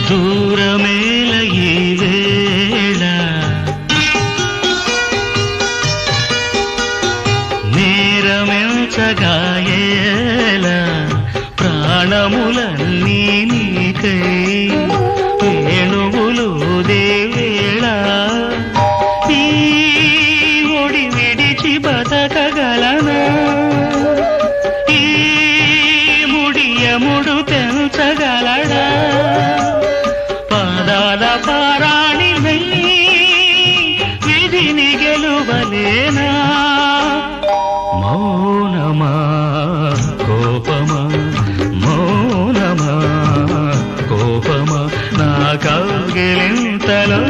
దూరమేల ఈ వేళ నేరమెంచగాయేల ప్రాణములన్నీ నీకై వేణువులు దేవేళ ఈ ఒడి విడిచి బతకగలనా ఈ ముడియముడు తెంచగలడా పాదాల పారాణి విధిని గెలువలేనా మౌనమా కోపమా మౌనమా కోపమా నా కౌగిలింతలో